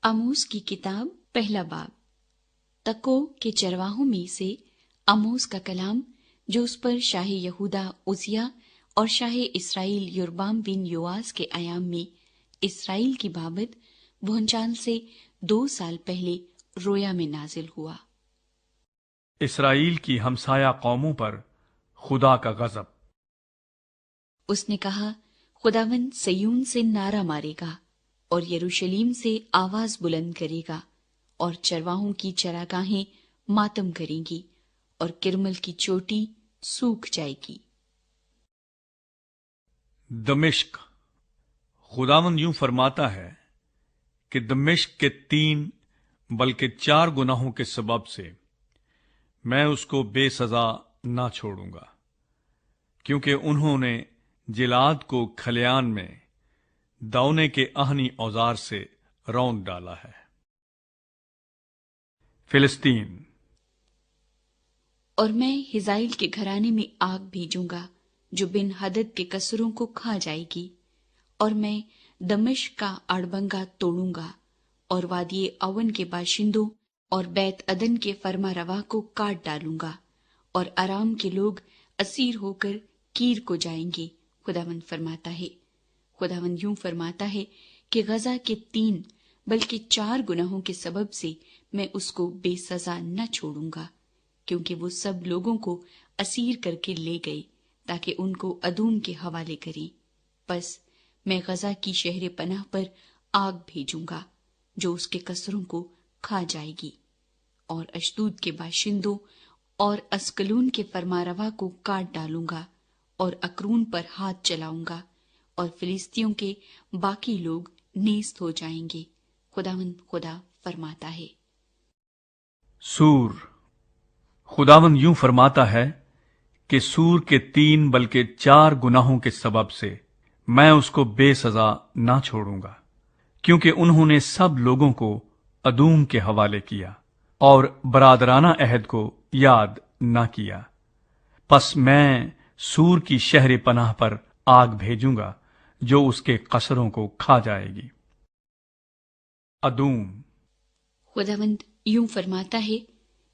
आमोस की किताब पहला बाब। तको के चरवाहों में से आमोस का कलाम जो उस पर शाह यहूदा उजिया और शाह इसराइल योरबाम बिन योआस के अयाम में इसराइल की बाबत भूचाल से 2 साल पहले रोया में नाजिल हुआ। इसराइल की हमसाया कौमों पर खुदा का गजब। उसने कहा, खुदावंद सयून से नारा मारेगा और यरूशलेम से आवाज बुलंद करेगा, और चरवाहों की चरागाहें मातम करेंगी और किरमल की चोटी सूख जाएगी। दमिश्क। खुदावंद यूं फरमाता है कि दमिश्क के 3 बल्कि 4 गुनाहों के सबब से मैं उसको बेसजा ना छोड़ूंगा, क्योंकि उन्होंने जिलाद को खलियान में दौने के आहनी औजार से रौंद डाला है। फिलिस्तीन। और मैं हिजाइल के घराने में आग भेजूंगा जो बिन हदद के कसरों को खा जाएगी, और मैं दमिश्क का अड़बंगा तोड़ूंगा और वादी अवन के बाशिंदों और बैत अदन के फरमा रवा को काट डालूंगा, और अराम के लोग असीर होकर कीर को जाएंगे। खुदावंद फरमाता है। खुदावंद यूं फरमाता है कि गजा के 3 बल्कि 4 गुनाहों के सबब से मैं उसको बेसजा न छोड़ूंगा, क्योंकि वो सब लोगों को असीर करके ले गए ताकि उनको अदूम के हवाले करें। बस मैं गजा की शहर पनाह पर आग भेजूंगा जो उसके कसरों को खा जाएगी, और अशदूद के बाशिंदों और अस्कलून के फरमारवा को काट डालूंगा और अकरून पर हाथ चलाऊंगा, और फिलिस्तियों के बाकी लोग नेस्त हो जाएंगे। खुदावंद खुदा फरमाता है। सूर। खुदावंद यूं फरमाता है कि सूर के 3 बल्कि 4 गुनाहों के सबब से मैं उसको बेसजा ना छोड़ूंगा, क्योंकि उन्होंने सब लोगों को अदूम के हवाले किया और बरादराना अहद को याद ना किया। पस मैं सूर की शहर पनाह पर आग भेजूंगा जो उसके कसरों को खा जाएगी। अदूम। खुदावंद यूं फरमाता है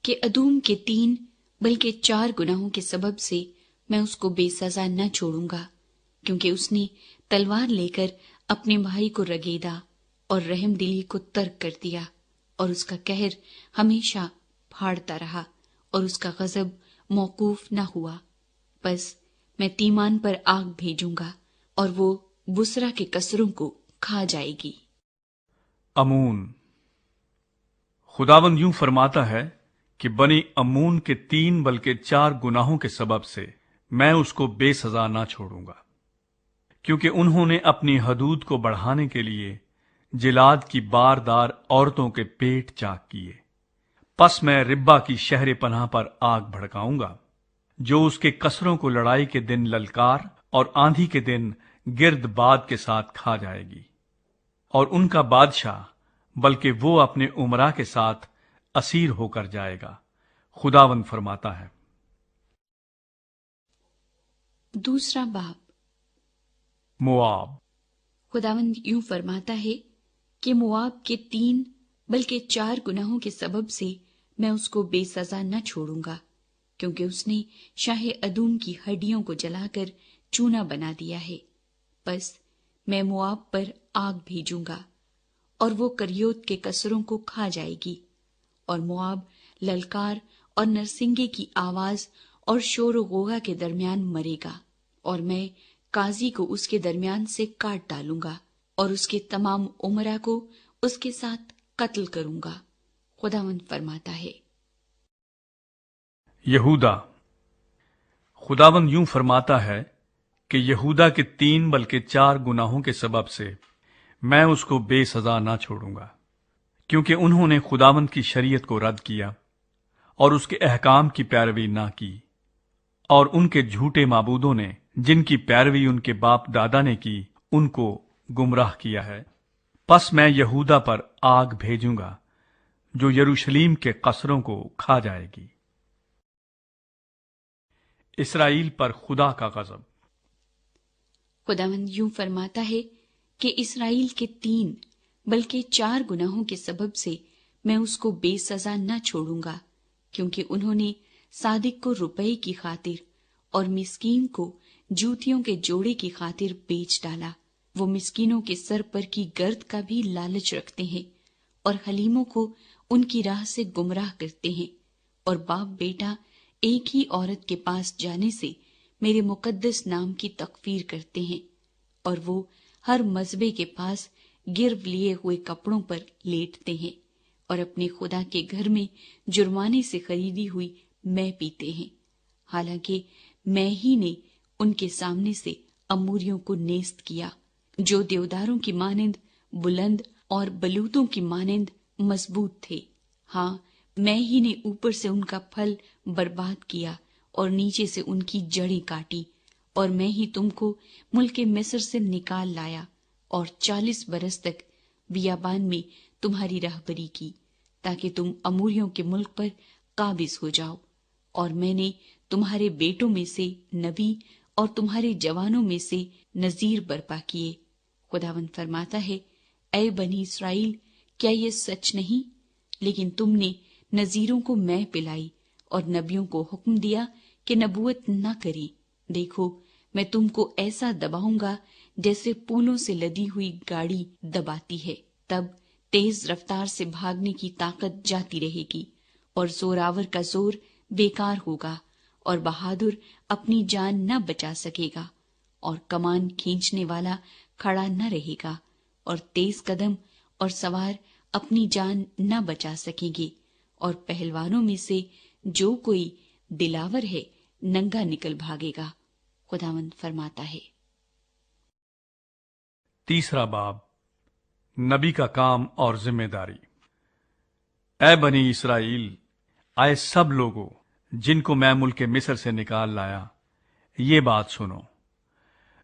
कि अदूम के 3 बल्कि 4 गुनाहों के सबब से मैं उसको बेसजा न छोड़ूंगा, क्योंकि उसने तलवार लेकर अपने भाई को रगेदा और रहम दिली को तर्क कर दिया, और उसका कहर हमेशा फाड़ता रहा और उसका गजब मौकूफ न हुआ। बस मैं तीमान पर आग भेजूंगा और वो बुसरा के कसरों को खा जाएगी। अमून। खुदावंद यूं फरमाता है कि बनी अमून के 3 बल्कि 4 गुनाहों के सबब से मैं उसको बेसजा ना छोड़ूंगा, क्योंकि उन्होंने अपनी हदूद को बढ़ाने के लिए जिलाद की बारदार औरतों के पेट चाक किए। पस मैं रिब्बा की शहर पनाह पर आग भड़काऊंगा जो उसके कसरों को लड़ाई के दिन ललकार और आंधी के दिन गिर्द बाद के साथ खा जाएगी, और उनका बादशाह बल्कि वो अपने उमरा के साथ असीर होकर जाएगा। खुदावंद फरमाता है। दूसरा बाब। मोआब। खुदावंद यूं फरमाता है कि मोआब के 3 बल्कि 4 गुनाहों के सबब से मैं उसको बेसजा न छोड़ूंगा, क्योंकि उसने शाह अदूम की हड्डियों को जलाकर चूना बना दिया है। बस मैं मोआब पर आग भेजूंगा और वो करियोत के कसरों को खा जाएगी, और मोआब ललकार और नरसिंगे की आवाज और शोर गोगा के दरमियान मरेगा, और मैं काजी को उसके दरमियान से काट डालूंगा और उसके तमाम उमरा को उसके साथ कत्ल करूंगा। खुदावंद फरमाता है। यहूदा। खुदावंद यूं फरमाता है कि यहूदा के 3 बल्कि 4 गुनाहों के सबब से मैं उसको बेसजा ना छोड़ूंगा, क्योंकि उन्होंने खुदावंद की शरीयत को रद्द किया और उसके अहकाम की पैरवी ना की, और उनके झूठे माबूदों ने जिनकी पैरवी उनके बाप दादा ने की उनको गुमराह किया है। पस मैं यहूदा पर आग भेजूंगा जो यरूशलेम के कसरों को खा जाएगी। इसराइल पर खुदा का गजब। खुदावंद यूं फरमाता है कि इसराइल के 3 बल्कि 4 गुनाहों के सबब से मैं उसको बेसजा न छोड़ूंगा, क्योंकि उन्होंने सादिक को रुपए की खातिर और मिस्कीन को जूतियों के जोड़े की खातिर बेच डाला। वो मिस्कीनों के सर पर की गर्द का भी लालच रखते हैं और हलीमों को उनकी राह से गुमराह करते हैं, और बाप बेटा एक ही औरत के पास जाने से मेरे मुकद्दस नाम की तकफीर करते हैं, और वो हर मजबे के पास गिरव लिए हुए कपड़ों पर लेटते हैं और अपने खुदा के घर में जुर्माने से खरीदी हुई मैं पीते हैं, हालांकि मैं ही ने उनके सामने से अमूरियों को नेस्त किया, जो देवदारों की मानिंद बुलंद और बलूतों की मानिंद मजबूत थे। हाँ, मैं ही ने ऊपर से उनका फल बर्बाद किया और नीचे से उनकी जड़ें काटी, और मैं ही तुमको मुल्क मिस्र से निकाल लाया और 40 बरस तक बियाबान में तुम्हारी राहबरी की, ताकि तुम अमूरियों के मुल्क पर काबिज हो जाओ। और मैंने तुम्हारे बेटों में से नबी और तुम्हारे जवानों में से नजीर बर्पा किए। खुदावंद फरमाता है, ऐ बनी इस्राएल, क्या ये सच नहीं? लेकिन तुमने नजीरों को मैं पिलाई और नबियों को हुक्म दिया कि नबूवत न करी। देखो, मैं तुमको ऐसा दबाऊंगा जैसे पूलों से लदी हुई गाड़ी दबाती है। तब तेज रफ्तार से भागने की ताकत जाती रहेगी और जोरावर का जोर बेकार होगा, और बहादुर अपनी जान न बचा सकेगा, और कमान खींचने वाला खड़ा न रहेगा, और तेज कदम और सवार अपनी जान न बचा सकेंगे, और पहलवानों में से जो कोई दिलावर है नंगा निकल भागेगा। खुदावंद फरमाता है। 3 बाब, नबी का काम और जिम्मेदारी। ऐ बनी इसराइल, आए सब लोगों जिनको मैं मुल्क मिस्र से निकाल लाया, ये बात सुनो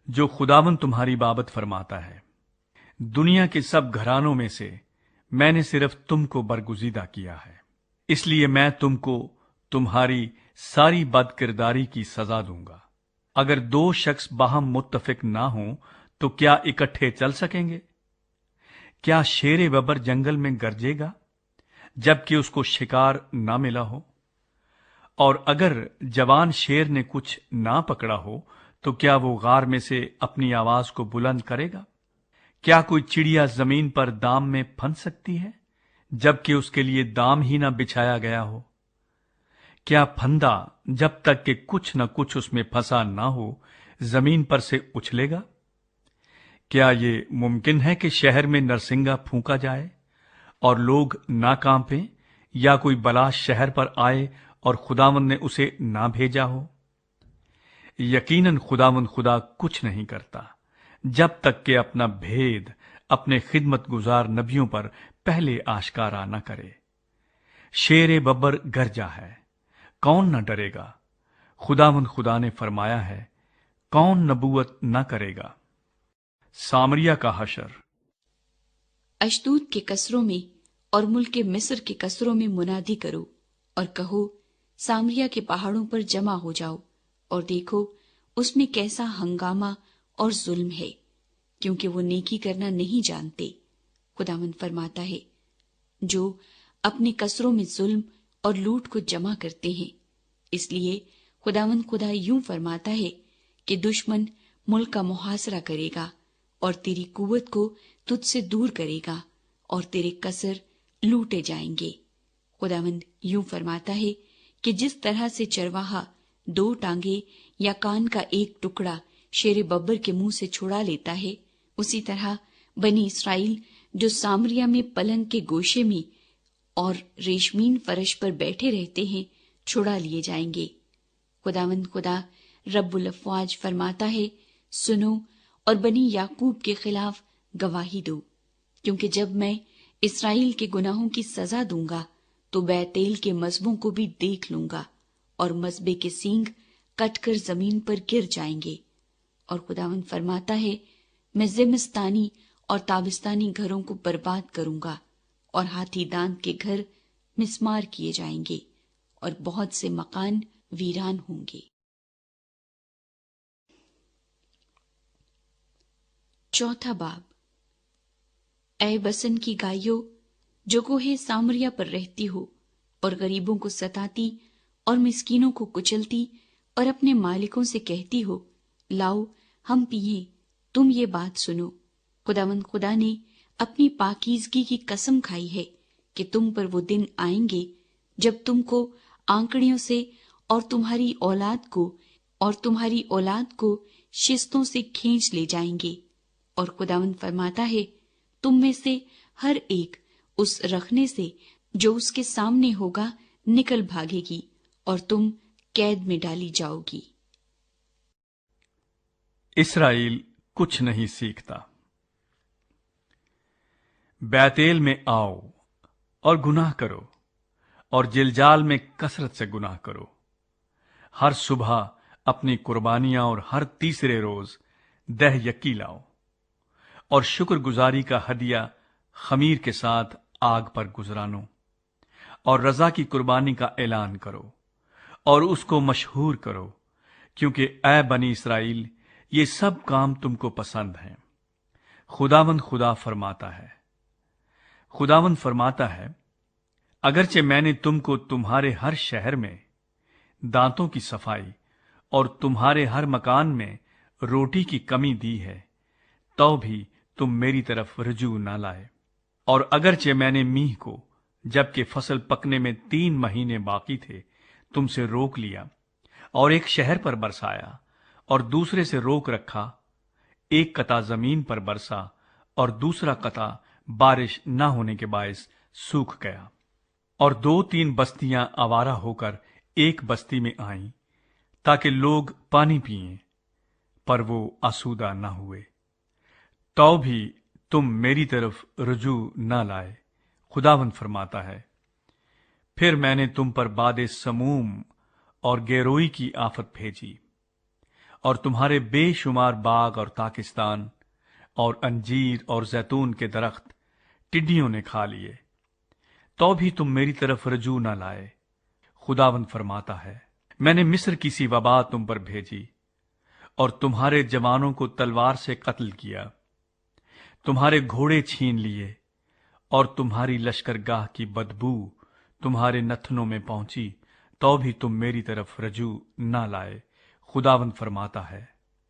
जो खुदावन तुम्हारी बाबत फरमाता है। दुनिया के सब घरानों में से मैंने सिर्फ तुमको बरगुजीदा किया है, इसलिए मैं तुमको तुम्हारी सारी बदकिरदारी की सजा दूंगा। अगर 2 शख्स बाहम मुत्तफिक ना हो तो क्या इकट्ठे चल सकेंगे? क्या शेर बबर जंगल में गरजेगा जबकि उसको शिकार ना मिला हो? और अगर जवान शेर ने कुछ ना पकड़ा हो तो क्या वो गार में से अपनी आवाज को बुलंद करेगा? क्या कोई चिड़िया जमीन पर दाम में फंस सकती है जबकि उसके लिए दाम ही ना बिछाया गया हो? क्या फंदा जब तक कि कुछ न कुछ उसमें फंसा ना हो जमीन पर से उछलेगा? क्या ये मुमकिन है कि शहर में नरसिंगा फूंका जाए और लोग ना कांपें, या कोई बला शहर पर आए और खुदावंद ने उसे ना भेजा हो? यकीनन खुदावंद खुदा कुछ नहीं करता जब तक कि अपना भेद अपने खिदमत गुजार नबियों पर पहले आश्कारा न करे। शेर बब्बर गरजा है, कौन न डरेगा? खुदावंद खुदा ने फरमाया है, कौन नबूवत न करेगा? सामरिया का हशर। अशदूद के कसरों में और मुल्क मिस्र के कसरों में मुनादी करो और कहो, सामरिया के पहाड़ों पर जमा हो जाओ और देखो उसमें कैसा हंगामा और जुल्म है, क्योंकि वो नेकी करना नहीं जानते। खुदावंद फरमाता है, जो अपने कसरों में जुल्म और लूट को जमा करते हैं। इसलिए खुदावंद खुदा यूं फरमाता है कि दुश्मन मुल्क का मुहासरा करेगा और तेरी कुव्वत को तुझसे दूर करेगा और तेरे कसर लूटे जाएंगे। खुदावंद यूं फरमाता है कि जिस तरह से चरवाहा 2 टांगे या कान का एक टुकड़ा शेर बब्बर के मुंह से छुड़ा लेता है, उसी तरह बनी इस्राएल जो सामरिया में पलंग के गोशे में और रेशमीन फरश पर बैठे रहते हैं, छुड़ा लिए जाएंगे। खुदावंद खुदा रब्बुल अफ़वाज फरमाता है, सुनो और बनी याकूब के खिलाफ गवाही दो, क्योंकि जब मैं इस्राएल के गुनाहों की सजा दूंगा तो बैतेल के मजबों को भी देख लूंगा और मजबे के सींग कटकर जमीन पर गिर जाएंगे। और खुदावंद फरमाता है, मैं जिमिस्तानी और ताबिस्तानी घरों को बर्बाद करूंगा और हाथी दांत के घर मिस्मार किए जाएंगे और बहुत से मकान वीरान होंगे। 4 बाब। اے بسن کی گائیوں جو کوہ سامریا پر رہتی ہو اور غریبوں کو ستاتی اور مسکینوں کو کچلتی اور اپنے مالکوں سے کہتی ہو لاؤ ہم پیئیں، تم یہ بات سنو، خداوند خدا نے اپنی پاکیزگی کی قسم کھائی ہے کہ تم پر وہ دن آئیں گے جب تم کو آنکڑیوں سے اور تمہاری اولاد کو شستوں سے کھینچ لے جائیں گے، اور خداوند فرماتا ہے تم میں سے ہر ایک اس رکھنے سے جو اس کے سامنے ہوگا نکل بھاگے گی اور تم قید میں ڈالی جاؤ گی۔ اسرائیل کچھ نہیں سیکھتا۔ بیتیل میں آؤ اور گناہ کرو اور جلجال میں کثرت سے گناہ کرو۔ ہر صبح اپنی قربانیاں اور ہر تیسرے روز دہ یکی لاؤ، اور شکر گزاری کا ہدیہ خمیر کے ساتھ آگ پر گزرانو، اور رضا کی قربانی کا اعلان کرو اور اس کو مشہور کرو، کیونکہ اے بنی اسرائیل یہ سب کام تم کو پسند ہیں۔ خداوند فرماتا ہے اگرچہ میں نے تم کو تمہارے ہر شہر میں دانتوں کی صفائی اور تمہارے ہر مکان میں روٹی کی کمی دی ہے، تو بھی تم میری طرف رجوع نہ لائے۔ اور اگرچہ میں نے میہ کو جبکہ فصل پکنے میں 3 مہینے باقی تھے تم سے روک لیا اور ایک شہر پر برسایا اور دوسرے سے روک رکھا، ایک قطع زمین پر برسا اور دوسرا قطع بارش نہ ہونے کے باعث سوکھ گیا، اور 2-3 بستیاں آوارہ ہو کر ایک بستی میں آئیں تاکہ لوگ پانی پئیں، پر وہ آسودہ نہ ہوئے، تو بھی تم میری طرف رجوع نہ لائے۔ خداوند فرماتا ہے پھر میں نے تم پر باد سموم اور گیروئی کی آفت بھیجی، اور تمہارے بے شمار باغ اور تاکستان اور انجیر اور زیتون کے درخت ٹڈیوں نے کھا لیے، تو بھی تم میری طرف رجوع نہ لائے۔ خداوند فرماتا ہے میں نے مصر کی سی وبا تم پر بھیجی اور تمہارے جوانوں کو تلوار سے قتل کیا، تمہارے گھوڑے چھین لیے، اور تمہاری لشکرگاہ کی بدبو تمہارے نتنوں میں پہنچی، تو بھی تم میری طرف رجوع نہ لائے۔ خداوند فرماتا ہے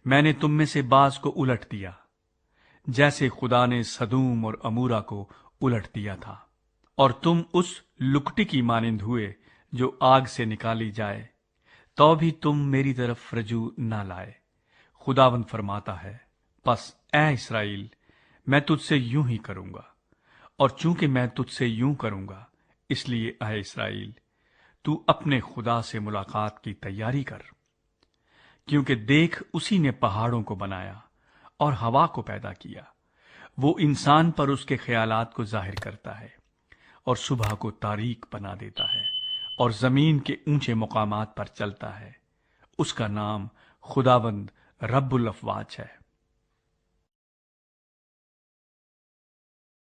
میں نے تم میں سے بعض کو الٹ دیا، جیسے خدا نے سدوم اور امورا کو الٹ دیا تھا، اور تم اس لکٹی کی مانند ہوئے جو آگ سے نکالی جائے، تو بھی تم میری طرف رجوع نہ لائے۔ خداوند فرماتا ہے پس اے اسرائیل میں تجھ سے یوں ہی کروں گا، اور چونکہ میں تجھ سے یوں کروں گا اس لیے اے اسرائیل تو اپنے خدا سے ملاقات کی تیاری کر، کیونکہ دیکھ اسی نے پہاڑوں کو بنایا اور ہوا کو پیدا کیا، وہ انسان پر اس کے خیالات کو ظاہر کرتا ہے اور صبح کو تاریک بنا دیتا ہے اور زمین کے اونچے مقامات پر چلتا ہے۔ اس کا نام خداوند رب الافواج ہے۔